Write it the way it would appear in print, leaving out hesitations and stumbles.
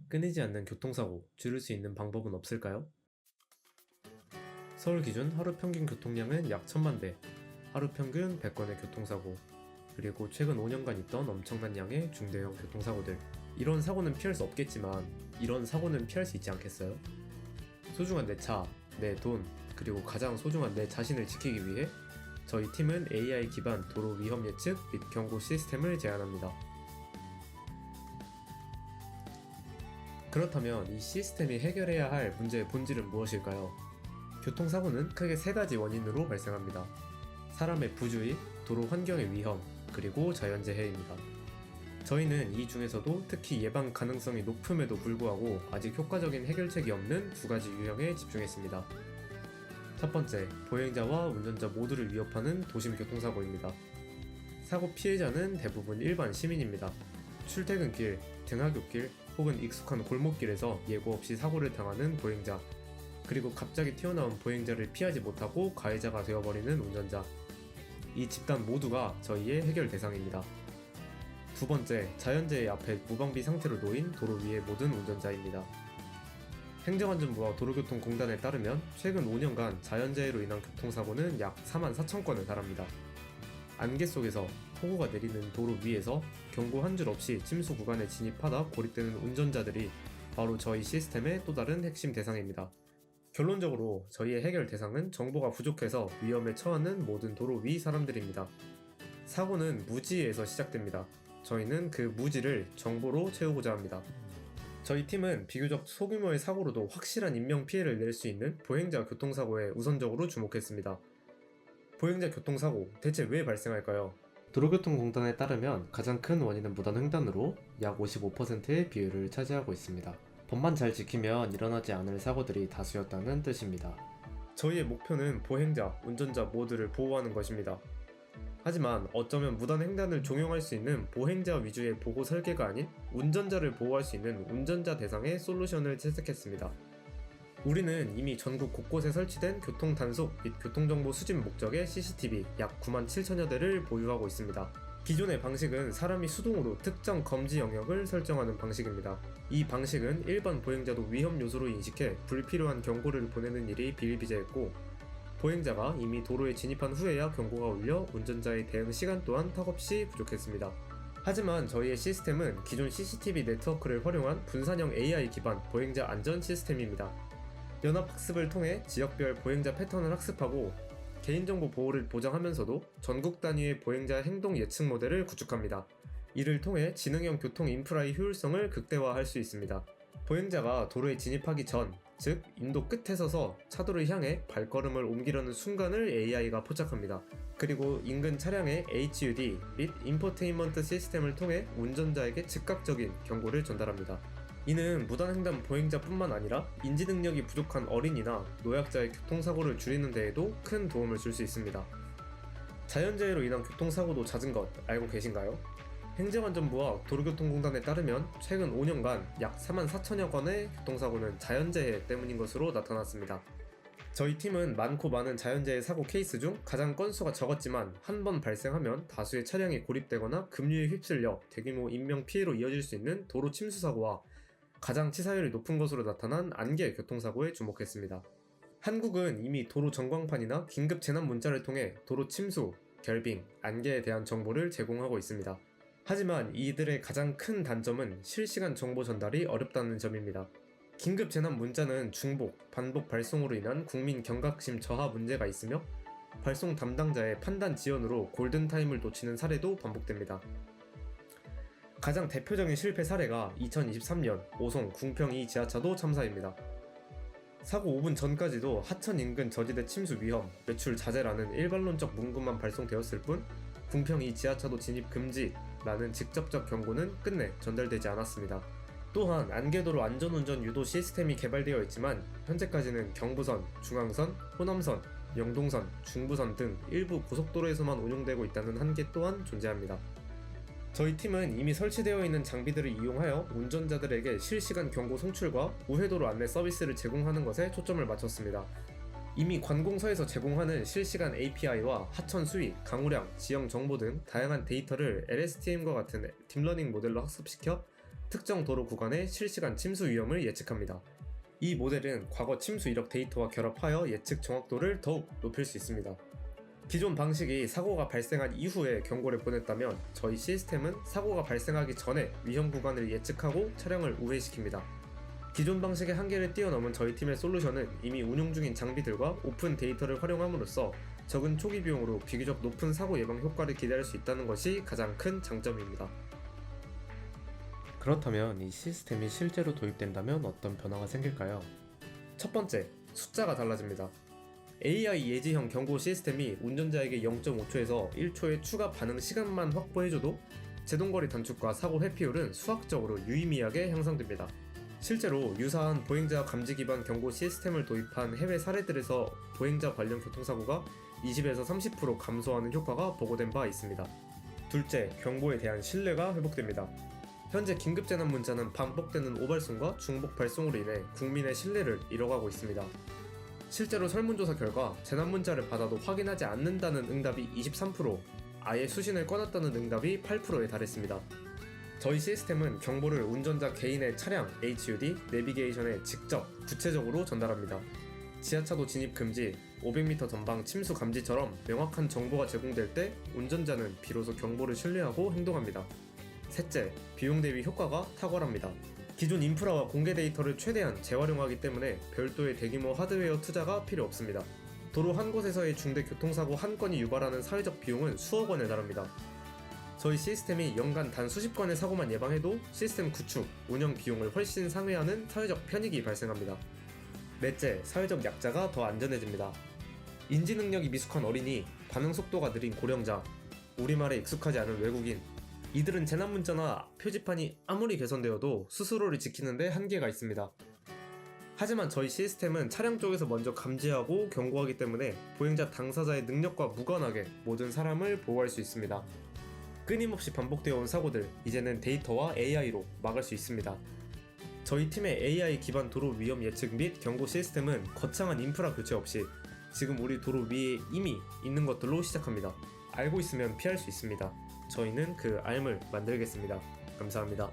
끊이지 않는 교통사고 줄일 수 있는 방법은 없을까요? 서울 기준 하루 평균 교통량은 약 1000만 대, 하루 평균 100건의 교통사고, 그리고 최근 5년간 있던 엄청난 양의 중대형 교통사고들. 이런 사고는 피할 수 없겠지만 이런 사고는 피할 수 있지 않겠어요? 소중한 내 차, 내 돈, 그리고 가장 소중한 내 자신을 지키기 위해 저희 팀은 AI 기반 도로 위험 예측 및 경고 시스템을 제안합니다. 그렇다면 이 시스템이 해결해야 할 문제의 본질은 무엇일까요? 교통사고는 크게 세 가지 원인으로 발생합니다. 사람의 부주의, 도로 환경의 위험, 그리고 자연재해입니다. 저희는 이 중에서도 특히 예방 가능성이 높음에도 불구하고 아직 효과적인 해결책이 없는 두 가지 유형에 집중했습니다. 첫 번째, 보행자와 운전자 모두를 위협하는 도심 교통사고입니다. 사고 피해자는 대부분 일반 시민입니다. 출퇴근길, 등하굣길, 혹은 익숙한 골목길에서 예고 없이 사고를 당하는 보행자, 그리고 갑자기 튀어나온 보행자를 피하지 못하고 가해자가 되어버리는 운전자. 이 집단 모두가 저희의 해결 대상입니다. 두 번째, 자연재해 앞에 무방비 상태로 놓인 도로 위의 모든 운전자입니다. 행정안전부와 도로교통공단에 따르면 최근 5년간 자연재해로 인한 교통사고는 약 44,000건에 달합니다. 안개 속에서 폭우가 내리는 도로 위에서 경고 한 줄 없이 침수 구간에 진입하다 고립되는 운전자들이 바로 저희 시스템의 또 다른 핵심 대상입니다. 결론적으로 저희의 해결 대상은 정보가 부족해서 위험에 처하는 모든 도로 위 사람들입니다. 사고는 무지에서 시작됩니다. 저희는 그 무지를 정보로 채우고자 합니다. 저희 팀은 비교적 소규모의 사고로도 확실한 인명 피해를 낼 수 있는 보행자 교통사고에 우선적으로 주목했습니다. 보행자 교통사고, 대체 왜 발생할까요? 도로교통공단에 따르면 가장 큰 원인은 무단횡단으로 약 55%의 비율을 차지하고 있습니다. 법만 잘 지키면 일어나지 않을 사고들이 다수였다는 뜻입니다. 저희의 목표는 보행자, 운전자 모두를 보호하는 것입니다. 하지만 어쩌면 무단횡단을 종용할 수 있는 보행자 위주의 보호 설계가 아닌 운전자를 보호할 수 있는 운전자 대상의 솔루션을 채택했습니다. 우리는 이미 전국 곳곳에 설치된 교통 단속 및 교통정보 수집 목적의 CCTV 약 97,000여 대를 보유하고 있습니다. 기존의 방식은 사람이 수동으로 특정 검지 영역을 설정하는 방식입니다. 이 방식은 일반 보행자도 위험 요소로 인식해 불필요한 경고를 보내는 일이 비일비재했고, 보행자가 이미 도로에 진입한 후에야 경고가 울려 운전자의 대응 시간 또한 턱없이 부족했습니다. 하지만 저희의 시스템은 기존 CCTV 네트워크를 활용한 분산형 AI 기반 보행자 안전 시스템입니다. 연합학습을 통해 지역별 보행자 패턴을 학습하고 개인정보 보호를 보장하면서도 전국 단위의 보행자 행동 예측 모델을 구축합니다. 이를 통해 지능형 교통 인프라의 효율성을 극대화할 수 있습니다. 보행자가 도로에 진입하기 전, 즉 인도 끝에 서서 차도를 향해 발걸음을 옮기려는 순간을 AI가 포착합니다. 그리고 인근 차량의 HUD 및 인포테인먼트 시스템을 통해 운전자에게 즉각적인 경고를 전달합니다. 이는 무단횡단 보행자뿐만 아니라 인지능력이 부족한 어린이나 노약자의 교통사고를 줄이는 데에도 큰 도움을 줄 수 있습니다. 자연재해로 인한 교통사고도 잦은 것 알고 계신가요? 행정안전부와 도로교통공단에 따르면 최근 5년간 약 44,000여 건의 교통사고는 자연재해 때문인 것으로 나타났습니다. 저희 팀은 많고 많은 자연재해 사고 케이스 중 가장 건수가 적었지만 한 번 발생하면 다수의 차량이 고립되거나 급류에 휩쓸려 대규모 인명피해로 이어질 수 있는 도로 침수사고와 가장 치사율이 높은 것으로 나타난 안개 교통사고에 주목했습니다. 한국은 이미 도로 전광판이나 긴급 재난 문자를 통해 도로 침수, 결빙, 안개에 대한 정보를 제공하고 있습니다. 하지만 이들의 가장 큰 단점은 실시간 정보 전달이 어렵다는 점입니다. 긴급 재난 문자는 중복, 반복 발송으로 인한 국민 경각심 저하 문제가 있으며 발송 담당자의 판단 지연으로 골든타임을 놓치는 사례도 반복됩니다. 가장 대표적인 실패 사례가 2023년 오송 궁평2 지하차도 참사입니다. 사고 5분 전까지도 하천 인근 저지대 침수 위험, 외출 자제라는 일반론적 문구만 발송되었을 뿐 궁평2 지하차도 진입 금지라는 직접적 경고는 끝내 전달되지 않았습니다. 또한 안개도로 안전운전 유도 시스템이 개발되어 있지만 현재까지는 경부선, 중앙선, 호남선, 영동선, 중부선 등 일부 고속도로에서만 운용되고 있다는 한계 또한 존재합니다. 저희 팀은 이미 설치되어 있는 장비들을 이용하여 운전자들에게 실시간 경고 송출과 우회도로 안내 서비스를 제공하는 것에 초점을 맞췄습니다. 이미 관공서에서 제공하는 실시간 API와 하천 수위, 강우량, 지형 정보 등 다양한 데이터를 LSTM과 같은 딥러닝 모델로 학습시켜 특정 도로 구간의 실시간 침수 위험을 예측합니다. 이 모델은 과거 침수 이력 데이터와 결합하여 예측 정확도를 더욱 높일 수 있습니다. 기존 방식이 사고가 발생한 이후에 경고를 보냈다면 저희 시스템은 사고가 발생하기 전에 위험 구간을 예측하고 차량을 우회시킵니다. 기존 방식의 한계를 뛰어넘은 저희 팀의 솔루션은 이미 운용 중인 장비들과 오픈 데이터를 활용함으로써 적은 초기 비용으로 비교적 높은 사고 예방 효과를 기대할 수 있다는 것이 가장 큰 장점입니다. 그렇다면 이 시스템이 실제로 도입된다면 어떤 변화가 생길까요? 첫 번째, 숫자가 달라집니다. AI 예지형 경고 시스템이 운전자에게 0.5초에서 1초의 추가 반응 시간만 확보해줘도 제동거리 단축과 사고 회피율은 수학적으로 유의미하게 향상됩니다. 실제로 유사한 보행자 감지 기반 경고 시스템을 도입한 해외 사례들에서 보행자 관련 교통사고가 20에서 30% 감소하는 효과가 보고된 바 있습니다. 둘째, 경보에 대한 신뢰가 회복됩니다. 현재 긴급재난 문자는 반복되는 오발송과 중복 발송으로 인해 국민의 신뢰를 잃어가고 있습니다. 실제로 설문조사 결과 재난 문자를 받아도 확인하지 않는다는 응답이 23%, 아예 수신을 꺼놨다는 응답이 8%에 달했습니다. 저희 시스템은 경보를 운전자 개인의 차량 HUD 내비게이션에 직접 구체적으로 전달합니다. 지하차도 진입 금지, 500m 전방 침수 감지처럼 명확한 정보가 제공될 때 운전자는 비로소 경보를 신뢰하고 행동합니다. 셋째, 비용 대비 효과가 탁월합니다. 기존 인프라와 공개 데이터를 최대한 재활용하기 때문에 별도의 대규모 하드웨어 투자가 필요 없습니다. 도로 한 곳에서의 중대 교통사고 한 건이 유발하는 사회적 비용은 수억 원에 달합니다. 저희 시스템이 연간 단 수십 건의 사고만 예방해도 시스템 구축, 운영 비용을 훨씬 상회하는 사회적 편익이 발생합니다. 넷째, 사회적 약자가 더 안전해집니다. 인지 능력이 미숙한 어린이, 반응 속도가 느린 고령자, 우리말에 익숙하지 않은 외국인, 이들은 재난 문자나 표지판이 아무리 개선되어도 스스로를 지키는데 한계가 있습니다. 하지만 저희 시스템은 차량 쪽에서 먼저 감지하고 경고하기 때문에 보행자 당사자의 능력과 무관하게 모든 사람을 보호할 수 있습니다. 끊임없이 반복되어 온 사고들, 이제는 데이터와 AI로 막을 수 있습니다. 저희 팀의 AI 기반 도로 위험 예측 및 경고 시스템은 거창한 인프라 교체 없이 지금 우리 도로 위에 이미 있는 것들로 시작합니다. 알고 있으면 피할 수 있습니다. 저희는 그 알을 만들겠습니다. 감사합니다.